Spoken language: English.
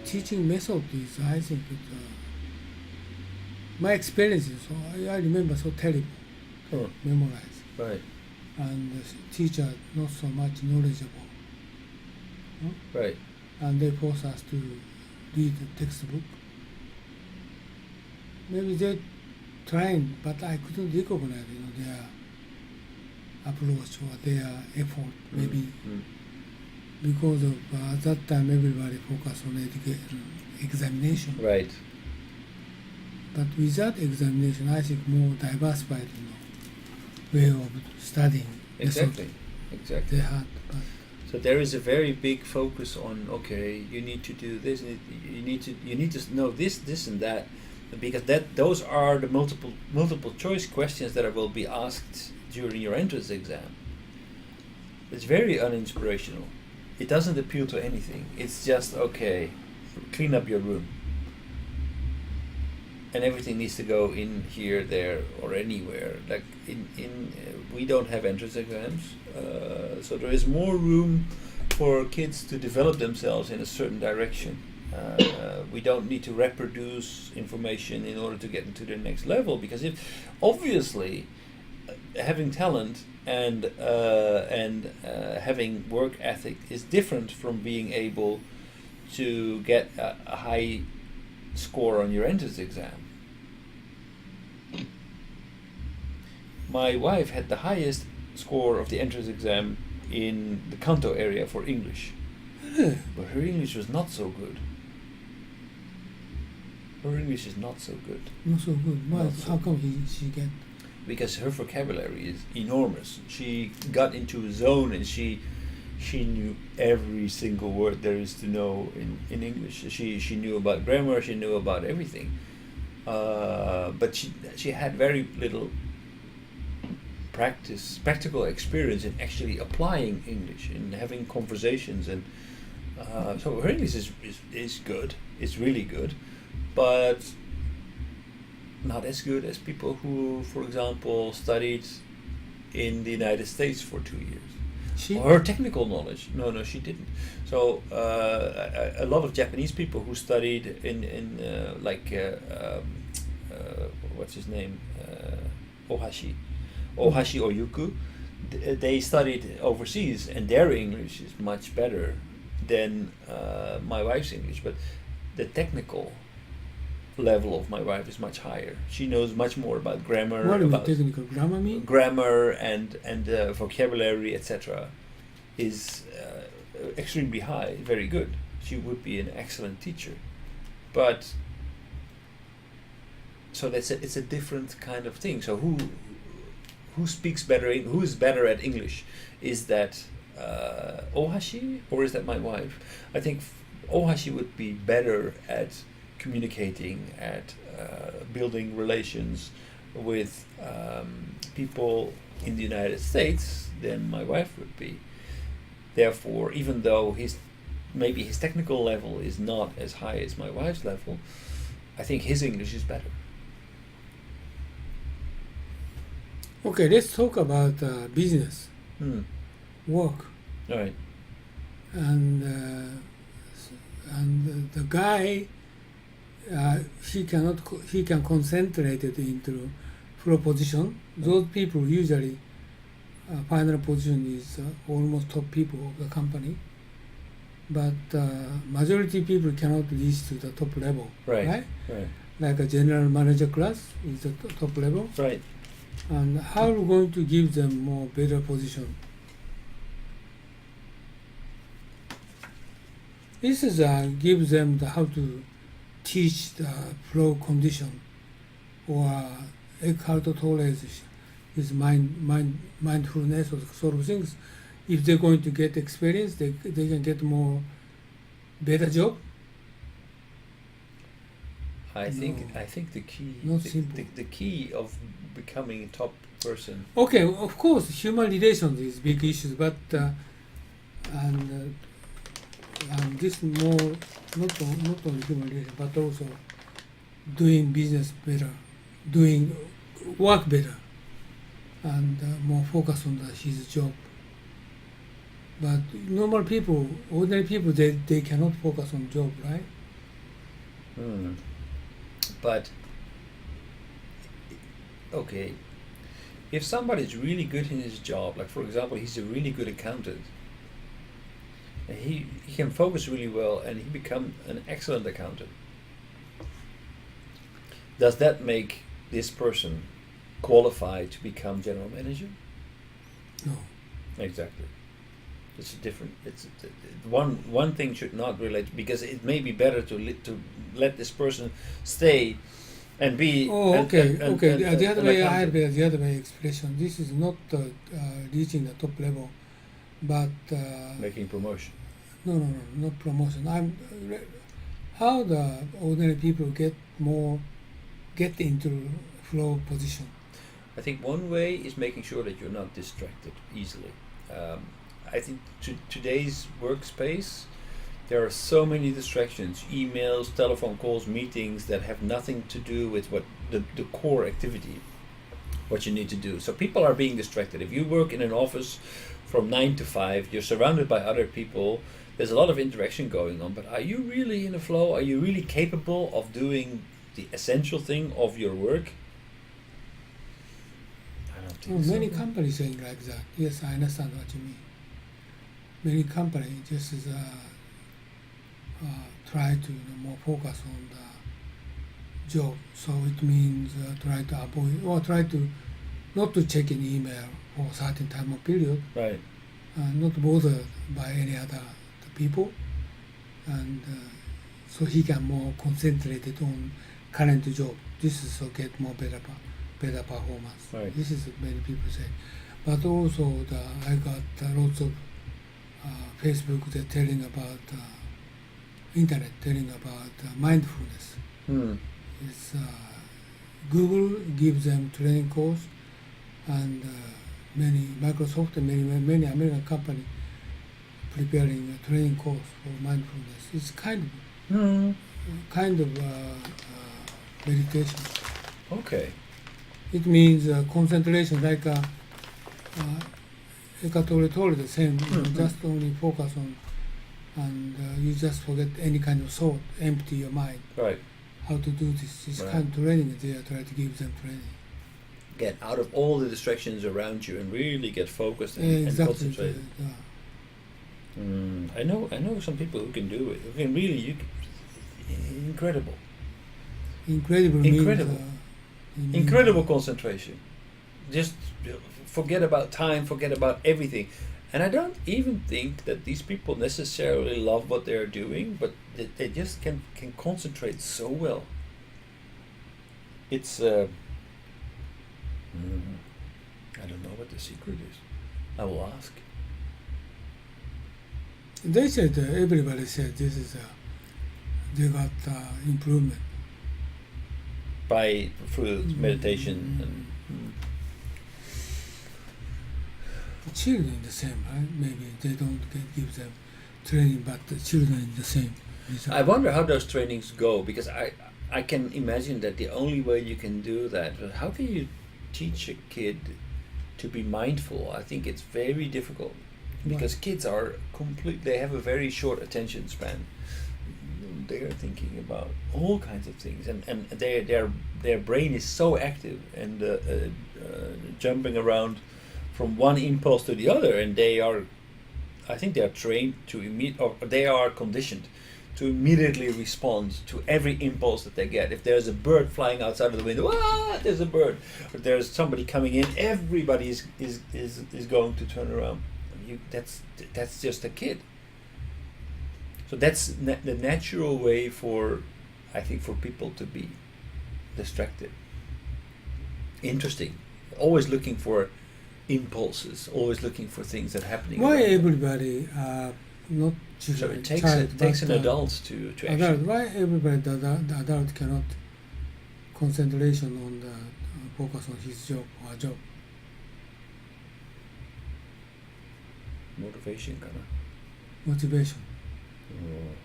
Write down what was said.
teaching method is, I think, my experience is, I remember so terrible, memorize. Right. And the teacher not so much knowledgeable. Right. And they force us to read the textbook. Maybe they trying, but I couldn't recognize, their approach or their effort, maybe. Because of at that time everybody focused on examination. Right. But without examination, I think more diversified, way of studying. Exactly. They had. But so there is a very big focus on, okay, you need to do this, you need to know this, and that, because those are the multiple choice questions that will be asked during your entrance exam. It's very uninspirational. It doesn't appeal to anything. It's just, okay, clean up your room. And everything needs to go in here, there, or anywhere. Like we don't have entrance exams, so there is more room for kids to develop themselves in a certain direction. We don't need to reproduce information in order to get into the next level, because obviously having talent and having work ethic is different from being able to get a high score on your entrance exam. My wife had the highest score of the entrance exam in the Kanto area for English, but her English was not so good. Her English is not so good. Not so good. Why? How come she get? Because her vocabulary is enormous. She got into a zone and she knew every single word there is to know in English. She knew about grammar, she knew about everything. But she had very little practical experience in actually applying English, in having conversations, and so her English is good. It's really good, but not as good as people who, for example, studied in the United States for 2 years. Her technical knowledge, no, she didn't. So a lot of Japanese people who studied in what's his name, Ohashi Oyuku, they studied overseas, and their English is much better than my wife's English. But the technical level of my wife is much higher. She knows much more about grammar. What about technical grammar mean? Grammar and vocabulary, etc. is extremely high, very good. She would be an excellent teacher, but so it's a different kind of thing. So who speaks better? Who is better at English? Is that Ohashi or is that my wife? I think Ohashi would be better at communicating, at building relations with people in the United States than my wife would be. Therefore, even though maybe his technical level is not as high as my wife's level, I think his English is better. Okay, let's talk about business, work. Right. And the guy, he can concentrate it into flow position. Those people usually final position is almost top people of the company, but majority people cannot reach to the top level. Right. Like a general manager class is the top level. Right. And how are we going to give them more better position? This is give them how to teach the flow condition, or Eckhart Tolle's is mindfulness or sort of things. If they're going to get experience, they can get more better job. I think the key the key of becoming a top person. Okay, of course, human relations is big issues, but and this more not only human relations, but also doing business better, doing work better, and more focus on his job. But normal people, ordinary people, they cannot focus on job, right? But okay, if somebody's really good in his job, like for example, he's a really good accountant, and he can focus really well, and he become an excellent accountant. Does that make this person qualified to become general manager? No. Exactly. It's different. It's one thing should not relate, because it may be better to let this person stay and be. Oh, okay. The other way, I accountant. have the other way expression. This is not reaching the top level, but Making promotion. no, not promotion. How the ordinary people get into flow position. I think one way is making sure that you're not distracted easily. I think today's workspace, there are so many distractions, emails, telephone calls, meetings that have nothing to do with what the core activity, what you need to do. So people are being distracted. If you work in an office from 9 to 5, you're surrounded by other people, there's a lot of interaction going on, but are you really in a flow? Are you really capable of doing the essential thing of your work? I don't think so. Many companies saying like that. Yes, I understand what you mean. Many companies just try to more focus on the job. So it means try to avoid or try to not to check an email for a certain time of period. Right. Not bothered by any other people, and so he can more concentrated on current job. This is to get more better performance. Right. This is many people say, but also I got lots of Facebook they're telling about internet telling about mindfulness. It's Google gives them training course, and many Microsoft and many American companies preparing a training course for mindfulness. It's kind of meditation. Okay. It means concentration, like Eckhart Tolle the same. You just only focus on, and you just forget any kind of thought, empty your mind. Right. How to do this? This Right. kind of training they are trying to give them training. Get out of all the distractions around you and really get focused and Exactly. concentrate. I know some people who can do it. Who can really, incredible. Incredible. Incredible. Means, Incredible concentration. Just forget about time, forget about everything. And I don't even think that these people necessarily love what they're doing, but they just can concentrate so well. It's I don't know what the secret is. I will ask. They said everybody said this is they got improvement. Through meditation and Children the same, right? Maybe they don't give them training, but the children the same. I wonder how those trainings go, because I can imagine that the only way you can do that, how can you teach a kid to be mindful? I think it's very difficult, because kids are they have a very short attention span. They are thinking about all kinds of things, and their brain is so active and jumping around from one impulse to the other, and I think they are trained to they are conditioned to immediately respond to every impulse that they get. If there's a bird flying outside of the window, there's a bird. Or there's somebody coming in, everybody is going to turn around. That's just a kid. So that's the natural way for people to be distracted. Interesting. Always looking for impulses, always looking for things that are happening. Why everybody, not children, So it child, takes an but, adult to adult, action. why everybody, the adult cannot concentration on the focus on his job or job? Motivation, kind of. Motivation. Oh.